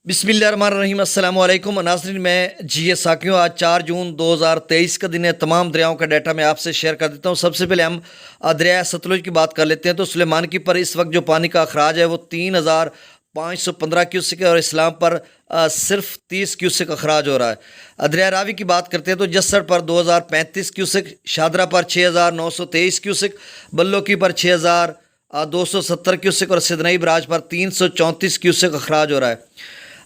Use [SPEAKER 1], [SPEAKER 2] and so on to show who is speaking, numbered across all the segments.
[SPEAKER 1] बिस्मिल्लाहिर्रहमानिर्रहीम। अस्सलाम वालेकुम नाज़रीन, मैं साकियों आज 4 जून 2023 का दिन है। तमाम दरियाओं का डाटा मैं आपसे शेयर कर देता हूँ। सबसे पहले हम दरिया सतलुज की बात कर लेते हैं। तो सुलेमान की पर इस वक्त जो पानी का अखराज है वो 3515 क्यूसिक है और इस्लाम पर सिर्फ 30 क्यूसिक अखराज हो रहा है। दरिया रावी की बात करते हैं तो जस्सर पर 2035 क्यूसिक, शादरा पर 6923 क्यूसिक, बल्लोकी पर 6270 क्यूसिक और सिदनई बराज पर 334 क्यूसिक अखराज हो रहा है।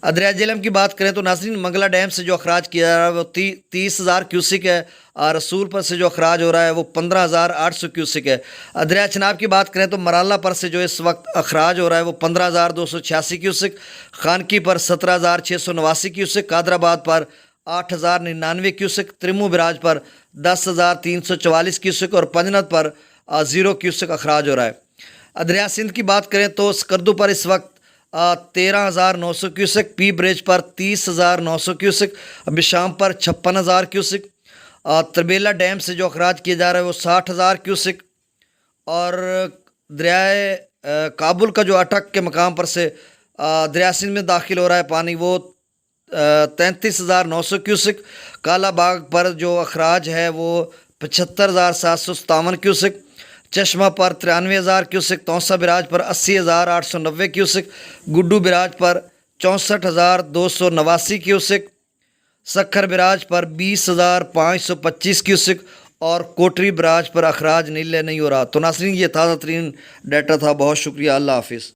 [SPEAKER 1] दरिया झेलम की बात करें तो नाज़रीन मंगला डैम से जो अखराज किया जा रहा है वो 30,000 क्यूसिक है और रसूलपुर से जो अखराज हो रहा है वो 15,800 क्यूसिक है। दरिया चनाब की बात करें तो मराला पर से जो इस वक्त अखराज हो रहा है वो 15,286 क्यूसिक, खानकी पर 17,689 क्यूसिक, कादराबाद पर 8,099 क्यूसिक, त्रिमू बिराज पर 10,344 क्यूसिक और पंजनत पर 0 क्यूसिक अखराज हो रहा है। दरिया सिंध की बात करें तो स्कर्दू पर इस वक्त 13,900 क्यूसिक, पी ब्रिज पर 30,900 क्यूसिक, बिशाम पर 56,000 क्यूसिक, तरबेला डैम से जो अखराज किया जा रहा है वो 60,000 क्यूसिक और दरियाए काबुल का जो अटक के मकाम पर से दरिया सिंध में दाखिल हो रहा है पानी वो 33,900 क्यूसिक, काला बाग पर जो अखराज है वो 75,757 क्यूसिक, चश्मा पर 93,000 क्यूसिक, तौसा बिराज पर 80,890 क्यूसिक, गुड्डू बिराज पर 64,289 क्यूसिक, सखर बिराज पर 20,525 क्यूसिक और कोटरी बिराज पर अखराज नीले नहीं हो रहा। तो नाज़रीन ये ताज़ा तरीन डाटा था। बहुत शुक्रिया। अल्लाह हाफिज़।